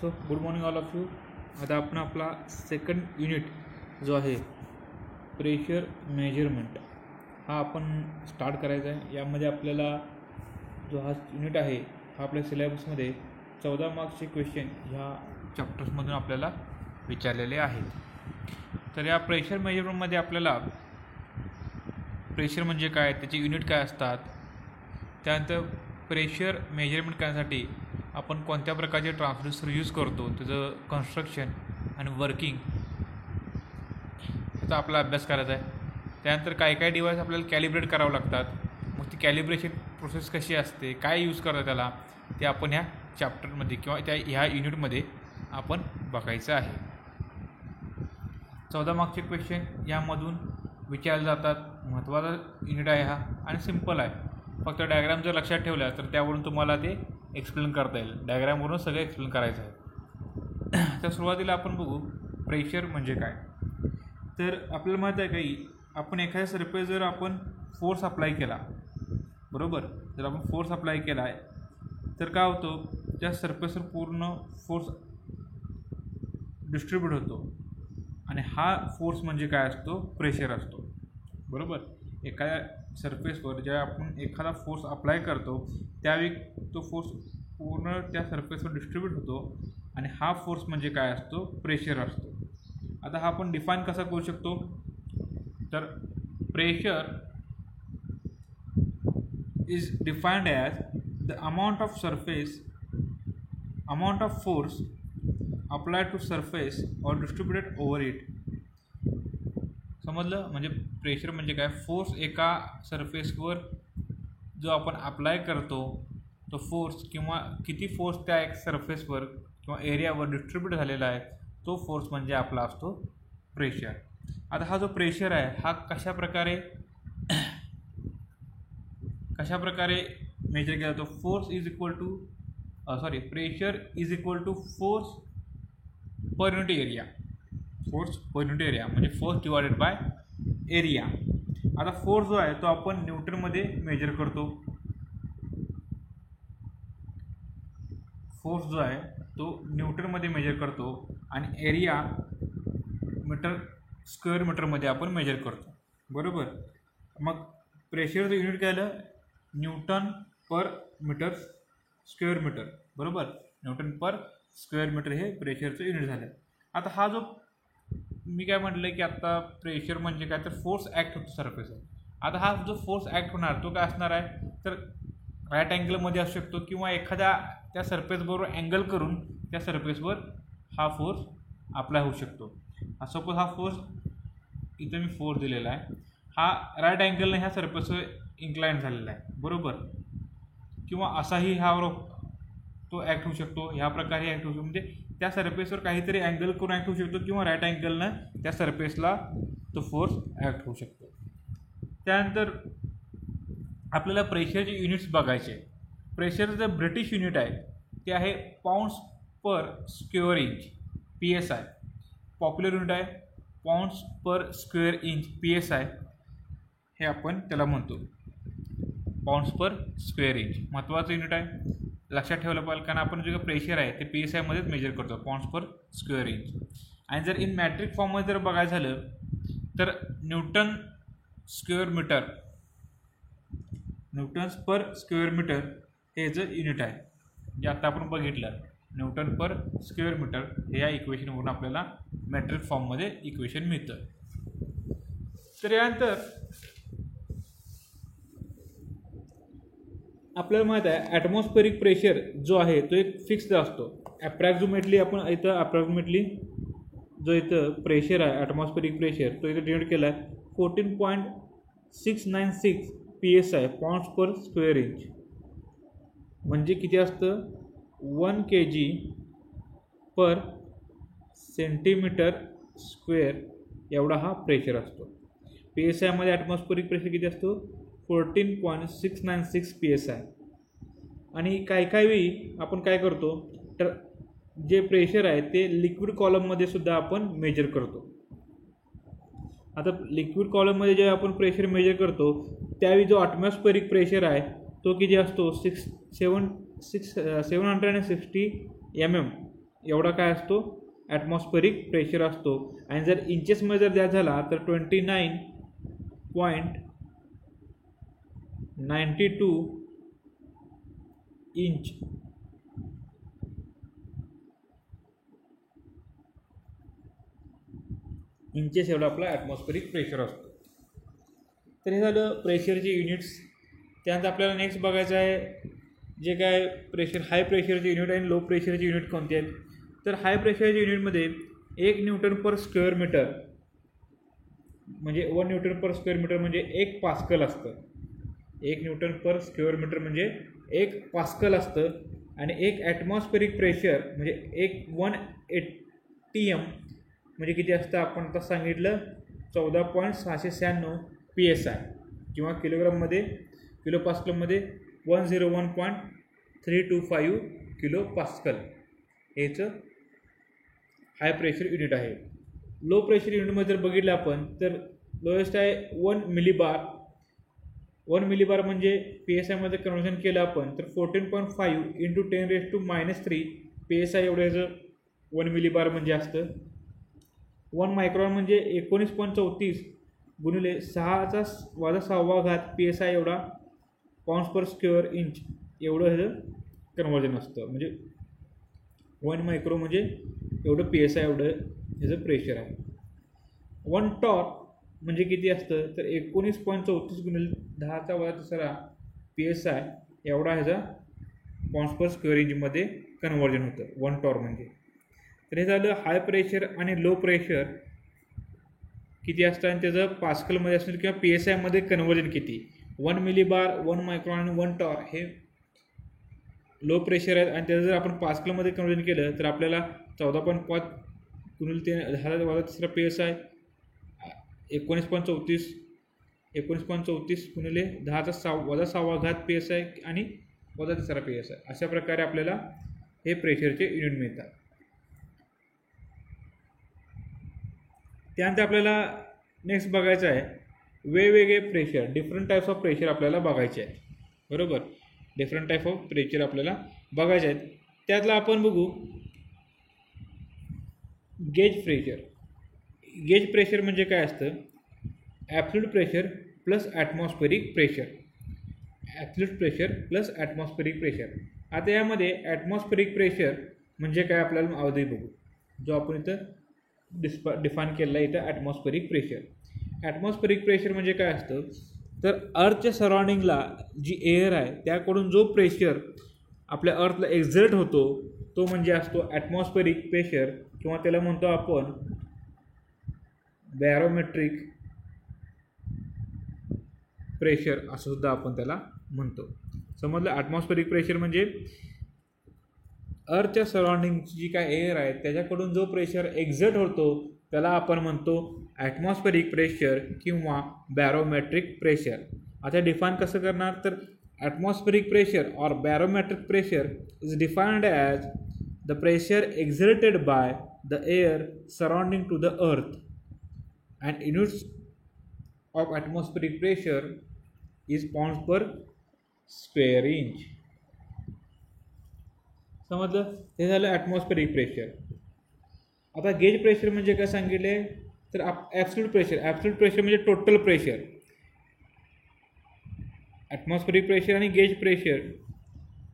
So good morning all of you. आता आपण आपला सेकंड युनिट जो आहे प्रेशर मेजरमेंट हा आपण स्टार्ट करायचा आहे. यामध्ये आपल्याला जो हा युनिट आहे हा आपल्या सिलेबसमध्ये 14 मार्क्सचे क्वेश्चन ह्या चॅप्टर्समधून आपल्याला विचारलेले आहेत. तर या प्रेशर मेजरमेंटमध्ये आपल्याला प्रेशर म्हणजे काय, त्याचे युनिट काय असतात, त्यानंतर प्रेशर मेजरमेंट करण्यासाठी आपण कोणत्या प्रकारचे ट्रान्सड्यूसर यूज करतो, त्याचं कन्स्ट्रक्शन आणि वर्किंग याचा आपला अभ्यास करायचा आहे. त्यानंतर काय काय डिव्हाइस आपल्याला कॅलिब्रेट करावं लागतात, मग ती कॅलिब्रेशन प्रोसेस कशी असते, काय यूज करतात त्याला, ते आपण ह्या चॅप्टरमध्ये किंवा ह्या युनिटमध्ये आपण बघायचं आहे. 14 मार्क्सचे क्वेश्चन यामधून विचारले जातात. महत्त्वाचा युनिट आहे हा आणि सिम्पल आहे. फक्त डायग्राम जर लक्षात ठेवला तर त्यावरून तुम्हाला ते एक्सप्लेन करता येईल. डायग्रामवरून सगळं एक्सप्लेन करायचं आहे. तर सुरुवातीला आपण बघू प्रेशर म्हणजे काय. तर आपल्याला माहीत आहे काही, आपण एखाद्या सरफेस जर आपण फोर्स अप्लाय केला, बरोबर, जर आपण फोर्स अप्लाय केला आहे तर काय होतं, त्या सरफेसवर पूर्ण फोर्स डिस्ट्रीब्यूट होतो आणि हा फोर्स म्हणजे काय असतो, प्रेशर असतो. बरोबर, एखाद्या सरफेसवर जेव्हा आपण एखादा फोर्स अप्लाय करतो त्यावेळी तो फोर्स पूर्ण त्या सरफेसवर डिस्ट्रीब्यूट होतो आणि हा फोर्स म्हणजे काय असतो, प्रेशर असतो. आता हा आपण डिफाईन कसा करू शकतो, तर pressure is defined as the amount of force apply to surface or distributed over it. समजलं, म्हणजे प्रेशर म्हणजे काय, फोर्स एका सरफेसवर जो आपण अप्लाय करतो तो फोर्स किंवा किती फोर्स त्या एक सरफेसवर किंवा एरियावर डिस्ट्रीब्यूट झालेला आहे तो फोर्स म्हणजे आपला असतो प्रेशर. आता हा जो प्रेशर आहे हा कशा प्रकारे मेजर केला जातो. Pressure is equal to force per unit area. Force per unit area म्हणजे फोर्स डिवायडेड बाय एरिया. आता फोर्स जो आहे तो आपण न्यूटनमध्ये मेजर करतो. फोर्स जो आहे तो न्यूटनमध्ये मेजर करतो आणि एरिया स्क्वेअर मीटरमध्ये आपण मेजर करतो. बरोबर, मग प्रेशरचं युनिट काय आलं, न्यूटन पर मीटर स्क्वेअर मीटर. बरोबर, न्यूटन पर स्क्वेअर मीटर हे प्रेशरचं युनिट झालं. आता हा जो मी काय म्हटलं की आता प्रेशर म्हणजे काय, तर फोर्स ॲक्ट होतो सरफेसवर. आता हा जो फोर्स ॲक्ट होणार तो काय असणार आहे, तर राईट अँगलमध्ये असू शकतो किंवा एखाद्या त्या सरफेसबरोबर अँगल करून त्या सरफेसवर हा फोर्स अप्लाय होऊ शकतो. सपोज हा फोर्स इथं मी फोर्स दिलेला आहे, हा राईट अँगलने ह्या सरफेसवर इन्क्लाइन झालेला आहे. बरोबर, किंवा असाही हा तो ॲक्ट होऊ शकतो, ह्या प्रकारे ॲक्ट होऊ शकतो. म्हणजे त्या सरफेसवर काहीतरी अँगल करून ॲक्ट होऊ शकतो किंवा राईट अँगलनं त्या सरफेसला तो फोर्स ॲक्ट होऊ शकतो. त्यानंतर आपल्याला प्रेशरचे युनिट्स बघायचे. प्रेशरचं जे ब्रिटिश युनिट आहे ते आहे pounds per square inch, PSI. Popular unit आहे pounds per square inch, PSI हे आपण त्याला म्हणतो, पाऊंड्स पर स्क्वेअर इंच. महत्त्वाचं युनिट आहे, लक्षात ठेवलं पाहिजे, कारण आपण जे प्रेशर आहे ते PSI मध्येच मेजर करतो, पाऊंड्स पर स्क्वेअर इंच. आणि जर इन मॅट्रिक फॉर्ममध्ये जर बघायचं झालं तर न्यूटन्स पर स्क्वेअर मीटर हे जे युनिट आहे, जे आता आपण बघितलं, न्यूटन पर स्क्वेअर मीटर हे या इक्वेशनवरून आपल्याला मॅट्रिक फॉर्ममध्ये इक्वेशन मिळतं. तर यानंतर आपल्याला माहीत आहे ॲटमॉस्फेरिक प्रेशर जो आहे तो एक फिक्स्ड असतो. ॲप्रॉक्सिमेटली आपण जो इथं प्रेशर आहे ॲटमॉस्फेरिक प्रेशर तो इथं डिनोट केला आहे 14.696 PSI, Pond's per square inch. म्हणजे किती असतं, 1 kg पर सेंटीमीटर स्क्वेअर एवढा हा प्रेशर असतो. PSI मध्ये ॲटमॉस्फेरिक प्रेशर किती असतो, 14.696 PSI. आणि काही वेळी आपण काय करतो, तर जे प्रेशर आहे ते लिक्विड कॉलममध्ये सुद्धा आपण मेजर करतो. आता लिक्विड कॉलममध्ये जेव्हा आपण प्रेशर मेजर करतो त्यावेळी जो ॲटमॉस्फेरिक प्रेशर आहे तो किती असतो, 760 mm एवढा काय असतो ॲटमॉस्फेरिक प्रेशर असतो. आणि जर इंचेसमध्ये जर द्यायचा झाला तर 29.92 इंच इंचेस एवढा आपला ॲटमॉस्फेरिक प्रेशर असतो. तर हे झालं प्रेशरचे युनिट्स. त्यानंतर आपल्याला नेक्स्ट बघायचं आहे जे काय प्रेशर हाय प्रेशरचे युनिट आणि लो प्रेशरचे युनिट कोणते आहेत. तर हाय प्रेशरच्या युनिटमध्ये 1 न्यूटन पर स्क्वेअर मीटर म्हणजे 1 न्यूटन पर स्क्वेअर मीटर म्हणजे 1 पास्कल असतं. 1 न्यूटन पर स्क्वेअर मीटर म्हणजे 1 पास्कल असतं. आणि 1 ॲटमॉस्फेरिक प्रेशर म्हणजे 1 ATM म्हणजे किती असतं आपण आता सांगितलं 14.696 PSI किंवा किलो पास्कलमध्ये 101.325 किलो पास्कल हेचं हाय प्रेशर युनिट आहे. लो प्रेशर युनिटमध्ये जर बघितलं आपण तर लोएस्ट आहे 1 मिलीबार. 1 मिलीबार म्हणजे PSIमध्ये कन्व्हर्जन केलं आपण तर 14.5 × 10⁻³ PSI एवढं ह्याचं 1 मिलीबार म्हणजे असतं. 1 मायक्रॉन म्हणजे 19.34 गुणिले 6⁻⁶ PSI एवढा पाऊंड्स पर स्क्वेअर इंच एवढं ह्याचं कन्व्हर्जन असतं. म्हणजे 1 मायक्रो म्हणजे एवढं PSI एवढं ह्याचं प्रेशर आहे. 1 टॉर्क म्हणजे किती असतं तर 19.34 गुणिले 10⁻³ PSI एवढा ह्याचा पाऊंड्स पर स्क्वेअर इंचमध्ये कन्व्हर्जन होतं 1 टॉर्क म्हणजे. तर हे झालं हाय प्रेशर आणि लो प्रेशर किती असतं आणि त्याचं पास्कलमध्ये असतं किंवा PSIमध्ये कन्व्हर्जन किती. 1 मिलीबार 1 मायक्रॉन आणि 1 टॉर्क हे लो प्रेशर आहे आणि त्याचं जर आपण पास्कलमध्ये कन्व्हर्जन केलं तर आपल्याला 14.5 गुणिले 10⁻³ PSI 19.34 गुणिले 10⁻⁶ PSI आणि -3 PSI अशा प्रकारे आपल्याला हे प्रेशरचे युनिट मिळतात. त्यानंतर आपल्याला नेक्स्ट बघायचं आहे वेगवेगळे pressure different types of pressure आपल्याला बघायचे आहेत. बरोबर डिफरंट टाईप ऑफ प्रेशर आपल्याला बघायचे आहेत. त्यातला आपण बघू गेज प्रेशर. गेज प्रेशर म्हणजे काय असतं absolute pressure plus atmospheric pressure. Absolute pressure plus atmospheric pressure. आता यामध्ये ॲटमॉस्फेरिक प्रेशर म्हणजे काय आपल्याला अवधी बघू जो आपण इथं डिफाईन केलेला आहे इथं ॲटमॉस्फेरिक प्रेशर. ॲटमॉस्फेरिक प्रेशर म्हणजे काय असतं तर अर्थच्या सराउंडिंगला जी एअर आहे त्याकडून जो प्रेशर आपल्या अर्थला एक्झर्ट होतो तो म्हणजे असतो ॲटमॉस्फेरिक प्रेशर किंवा त्याला म्हणतो आपण बॅरोमेट्रिक प्रेशर असं सुद्धा आपण त्याला म्हणतो. समजलं ॲटमॉस्फेरिक प्रेशर म्हणजे अर्थच्या सराउंडिंगची जी काय एअर आहे त्याच्याकडून जो प्रेशर एक्झर्ट होतो त्याला आपण म्हणतो ॲटमॉस्फेरिक प्रेशर किंवा बॅरोमेट्रिक प्रेशर. आता डिफाईन कसं करणार तर ॲटमॉस्फेरिक प्रेशर और barometric pressure is defined as the pressure exerted by the air surrounding to the earth and units of atmospheric pressure is pounds per square inch. समजलं हे झालं atmospheric pressure. आता gauge pressure म्हणजे काय सांगितले तर absolute pressure म्हणजे total pressure. Atmospheric pressure आणि गेज प्रेशर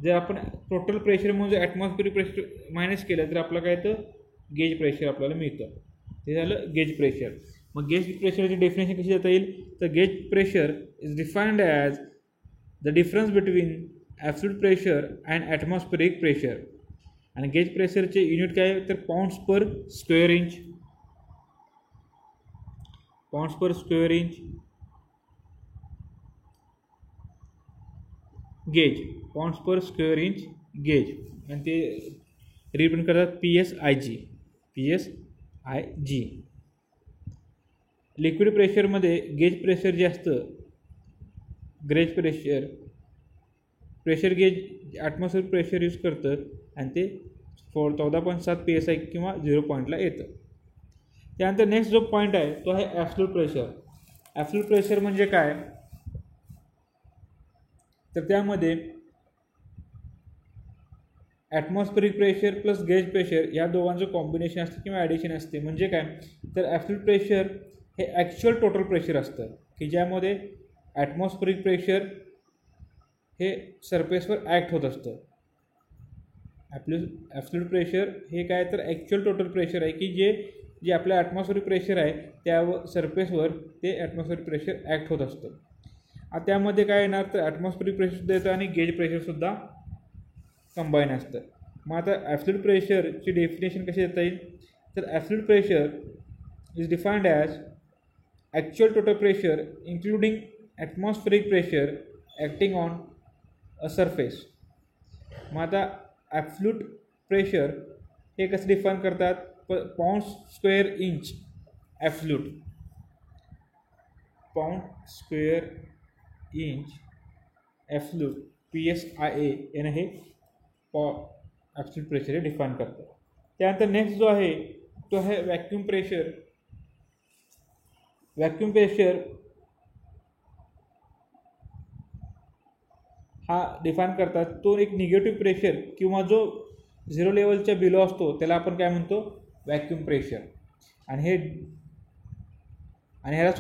जर आपण टोटल प्रेशर म्हणजे ॲटमॉस्फेरिक प्रेशर मायनस केलं तर आपलं काय तर गेज प्रेशर आपल्याला मिळतं. हे झालं गेज प्रेशर. मग गेज प्रेशरची डेफिनेशन कशी देता येईल तर gauge pressure is defined as the difference between absolute pressure and atmospheric pressure. आणि गेज प्रेशरचे युनिट काय तर pounds per square inch. Pounds per square inch gauge pounds per square inch gauge आणि ते represent करतात PSIG. लिक्विड प्रेशरमध्ये गेज प्रेशर जे असतं gauge pressure gauge atmospheric pressure use करतं आणि ते 14.7 PSI किंवा 0 पॉईंटला येतं. त्यानंतर नेक्स्ट जो पॉईंट आहे तो आहे ॲब्सोल्यूट प्रेशर. ॲब्सोल्यूट प्रेशर म्हणजे काय तर त्यामध्ये atmospheric pressure plus gauge pressure या दोघांचं कॉम्बिनेशन असतं किंवा ॲडिशन असते. म्हणजे काय तर ॲब्सोल्यूट प्रेशर हे ॲक्च्युअल टोटल प्रेशर असतं की ज्यामध्ये ॲटमॉस्फेरिक प्रेशर हे सरफेसवर ॲक्ट होत असतं. ॲब्सोल्यूट प्रेशर हे काय तर ॲक्च्युअल टोटल प्रेशर आहे की जे आपलं ॲटमॉस्फेरिक प्रेशर आहे त्या सरफेसवर ते ॲटमॉस्फेरिक प्रेशर ॲक्ट होत असतं. आता त्यामध्ये काय येणार तर ॲटमॉस्फेरिक प्रेशरसुद्धा येतं आणि गेज प्रेशरसुद्धा कंबाईन असतं. मग आता ॲब्सोल्यूट प्रेशरची डेफिनेशन कशी देता येईल तर absolute pressure is defined as actual total pressure including atmospheric pressure acting on a surface. मग आता ॲब्सोल्यूट प्रेशर हे कसं डिफाईन करतात pound square inch absolute pound square inch absolute PSIA यानं हे ॲब्सोल्यूट प्रेशर हे डिफाईन करतात. त्यानंतर नेक्स्ट जो आहे तो आहे व्हॅक्यूम प्रेशर. व्हॅक्यूम प्रेशर हा डिफाईन करतात तो एक निगेटिव्ह प्रेशर किंवा जो 0 लेवलच्या बिलो असतो त्याला आपण काय म्हणतो व्हॅक्यूम प्रेशर. आणि ह्याला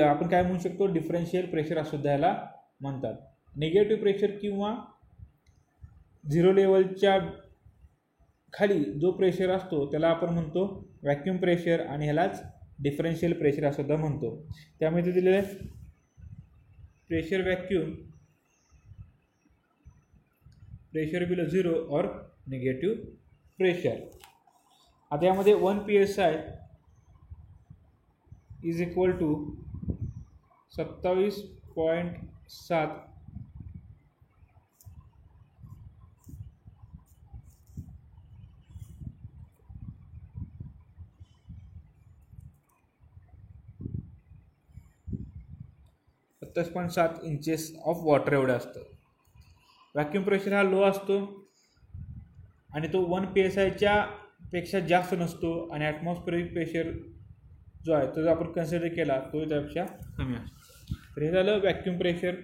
आपण काय म्हणू शकतो डिफरन्शियल प्रेशर असुद्धा ह्याला म्हणतात. निगेटिव्ह प्रेशर किंवा 0 लेवलच्या खाली जो प्रेशर असतो त्याला आपण म्हणतो व्हॅक्यूम प्रेशर आणि ह्यालाच डिफरन्शियल प्रेशर असुद्धा म्हणतो. त्यामुळे ते दिलेलं आहे प्रेशर व्हॅक्यूम प्रेशर बिलो 0 और निगेटिव्ह प्रेशर. आता यामध्ये 1 PSI is equal to 27.7 inches of water एवढं असतं. व्हॅक्यूम प्रेशर हा लो असतो आणि तो 1 PSIच्या पेक्षा जास्त नसतो आणि ॲटमॉस्फेरिक प्रेशर जो आहे तो जर आपण कन्सिडर केला तो त्यापेक्षा कमी असतो. तर हे झालं व्हॅक्यूम प्रेशर.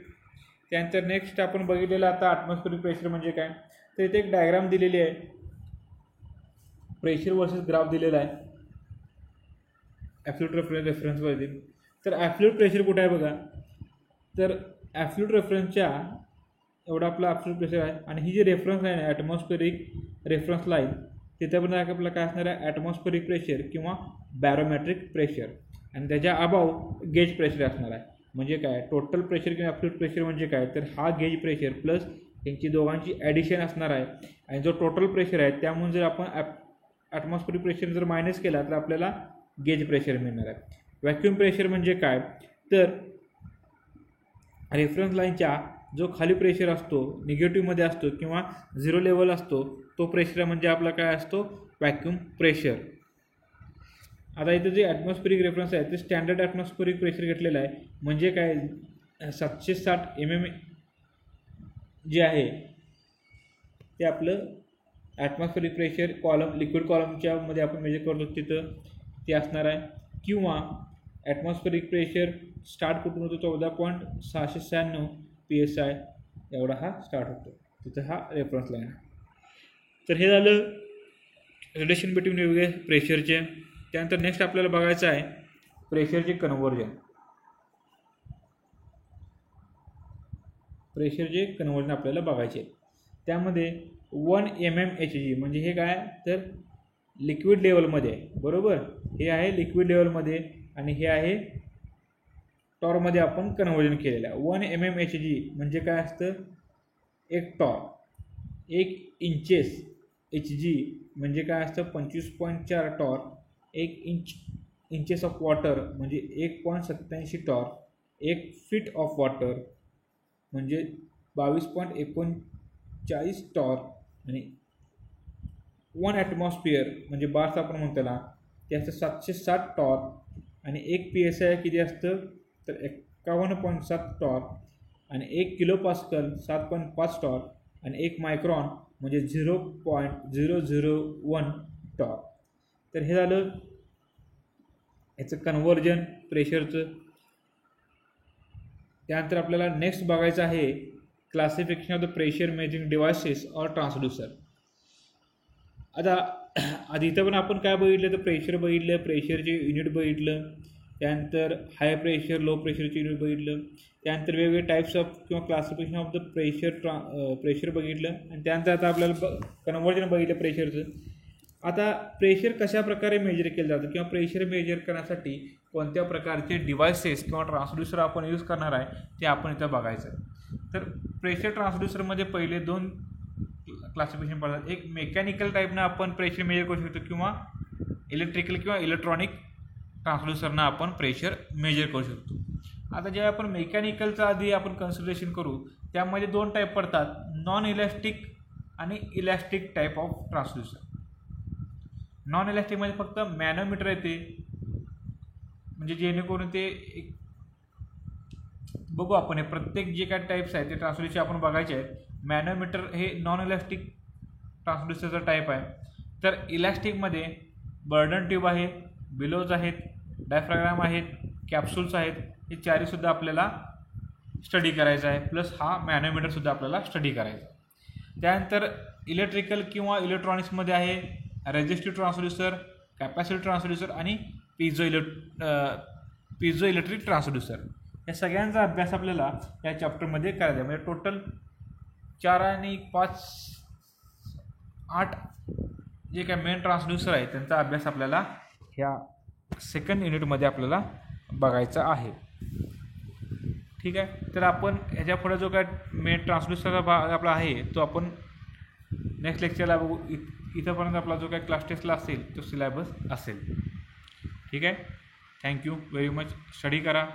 त्यानंतर नेक्स्ट आपण बघितलेलं आता ॲटमॉस्फेरिक प्रेशर म्हणजे काय तर इथे एक डायग्राम दिलेली आहे. प्रेशर वर्सेस ग्राफ दिलेला आहे ॲब्सोल्यूट रेफरन्सवरती. तर ॲब्सोल्यूट प्रेशर कुठे आहे बघा तर ॲब्सोल्यूट रेफरन्सच्या एवढा आपला ॲब्सोल्यूट प्रेशर आहे आणि ही जी रेफरन्स लाईन आहे ॲटमॉस्फेरिक रेफरन्स लाईन तिथे पण आपल्याला काय असणार आहे ॲटमॉस्फेरिक प्रेशर किंवा बॅरोमॅट्रिक प्रेशर आणि त्याच्या अबाव गेज प्रेशर असणार आहे. म्हणजे काय टोटल प्रेशर किंवा ॲब्सोल्यूट प्रेशर म्हणजे काय तर हा गेज प्रेशर प्लस यांची दोघांची ॲडिशन असणार आहे आणि जो टोटल प्रेशर आहे त्यामुळे जर आपण ॲटमॉस्फेरिक प्रेशर जर मायनस केला तर आपल्याला गेज प्रेशर मिळणार आहे. व्हॅक्यूम प्रेशर म्हणजे काय तर रेफरन्स लाईनच्या जो खाली प्रेशर असतो निगेटिव्हमध्ये असतो किंवा 0 लेवल असतो तो प्रेशर म्हणजे आपला काय असतो व्हॅक्यूम प्रेशर. आता इथे जे ॲटमॉस्फेरिक रेफरन्स आहे ते स्टँडर्ड ॲटमॉस्फेरिक प्रेशर घेतलेलं आहे. म्हणजे काय 760 mm जे आहे ते आपलं ॲटमॉस्फेरिक प्रेशर कॉलम लिक्विड कॉलमच्या मध्ये आपण मेजर करतो तिथं ते असणार आहे. किंवा ॲटमॉस्फेरिक प्रेशर स्टार्ट कुठून होतो 14.696 PSI एवढा हा स्टार्ट होतो तिथं हा रेफरन्स लाईन आहे. तर हे झालं रिलेशन बिटवीन वेगवेगळे प्रेशरचे. त्यानंतर नेक्स्ट आपल्याला बघायचं आहे प्रेशरचे कन्व्हर्जन. प्रेशरचे कन्व्हर्जन आपल्याला बघायचे. त्यामध्ये 1 mmHg म्हणजे हे काय तर लिक्विड लेवलमध्ये आहे बरोबर. हे आहे लिक्विड लेवलमध्ये आणि हे आहे टॉरमध्ये आपण कन्व्हर्जन केलेलं आहे. 1 mmHg म्हणजे काय असतं एक टॉर. 1 इंचेस Hg म्हणजे काय असतं 25.4 टॉर. 1 इंचेस ऑफ वॉटर म्हणजे 1.87 टॉर. 1 फीट ऑफ वॉटर म्हणजे 22.39 टॉर आणि 1 ॲटमॉस्फिअर म्हणजे बार्स आपण म्हणतो त्याला ते असतं 760 टॉर आणि 1 PSI किती असतं तर 51.7 टॉर आणि 1 किलो पास्कल 7.5 टॉर आणि 1 मायक्रॉन म्हणजे 0.001 टॉर. तर हे झालं याचं कन्व्हर्जन प्रेशरचं. त्यानंतर आपल्याला नेक्स्ट बघायचं आहे classification of the pressure measuring devices और ट्रान्सड्यूसर. आता आधी इथं पण आपण काय बघितलं तर प्रेशर बघितलं, प्रेशरचे युनिट बघितलं, त्यानंतर हाय प्रेशर लो प्रेशरचे युनिट बघितलं, त्यानंतर वेगवेगळे टाईप्स ऑफ किंवा क्लासिफिकेशन ऑफ द प्रेशर बघितलं, आणि त्यानंतर आता आपल्याला कन्व्हर्जन बघितलं प्रेशरचं. आता प्रेशर कशा प्रकारे मेजर केलं जातं किंवा प्रेशर मेजर करण्यासाठी कोणत्या प्रकारचे डिव्हायसेस किंवा ट्रान्सड्यूसर आपण यूज करणार आहे ते आपण इथं बघायचं आहे. तर प्रेशर ट्रान्सड्यूसरमध्ये पहिले 2 क्लासिफिकेशन पडतात. एक मेकॅनिकल टाईपनं आपण प्रेशर मेजर करू शकतो किंवा इलेक्ट्रिकल किंवा इलेक्ट्रॉनिक ट्रान्सड्यूसरनं आपण प्रेशर मेजर करू शकतो. आता जेव्हा आपण मेकॅनिकलचं आधी आपण कन्सिडरेशन करू त्यामध्ये 2 टाईप पडतात, नॉन इलॅस्टिक आणि elastic type of transducer. Non इलॅस्टिकमध्ये फक्त मॅनोमीटर येते, म्हणजे जेणेकरून ते एक बघू आपण हे प्रत्येक जे काय टाईप्स आहेत ते ट्रान्सड्यूसरचे आपण बघायचे आहेत. मॅनोमीटर हे नॉन इलॅस्टिक ट्रान्सड्यूसरचा टाईप आहे. तर इलॅस्टिकमध्ये बर्डन ट्यूब आहे, बिलोज आहेत, डायफ्राग्राम आहेत, कॅप्सूल्स आहेत, हे चारीसुद्धा आपल्याला स्टडी करायचं आहे. प्लस हा मॅनोमीटरसुद्धा आपल्याला स्टडी करायचा आहे. त्यानंतर इलेक्ट्रिकल किंवा इलेक्ट्रॉनिक्समध्ये आहे रेझिस्टिव्ह ट्रान्सड्यूसर, कॅपॅसिटिव्ह ट्रान्सड्यूसर आणि पिझो इलेक्ट्रिक ट्रान्सड्यूसर. या सगळ्यांचा अभ्यास आपल्याला या चॅप्टरमध्ये करायचा आहे. म्हणजे टोटल 4 आणि 5 8 जे काय मेन ट्रान्सड्यूसर आहे त्यांचा अभ्यास आपल्याला ह्या सेकंड युनिटमध्ये आपल्याला बघायचा आहे. ठीक आहे. तर आपण ह्याच्या पुढे जो काय मेन ट्रान्सड्यूसरचा भाग आपला आहे तो आपण नेक्स्ट लेक्चरला बघू. इथंपर्यंत आपला जो काय क्लास टेस्टला असेल तो सिलेबस असेल. ठीक आहे. Thank you very much. स्टडी करा.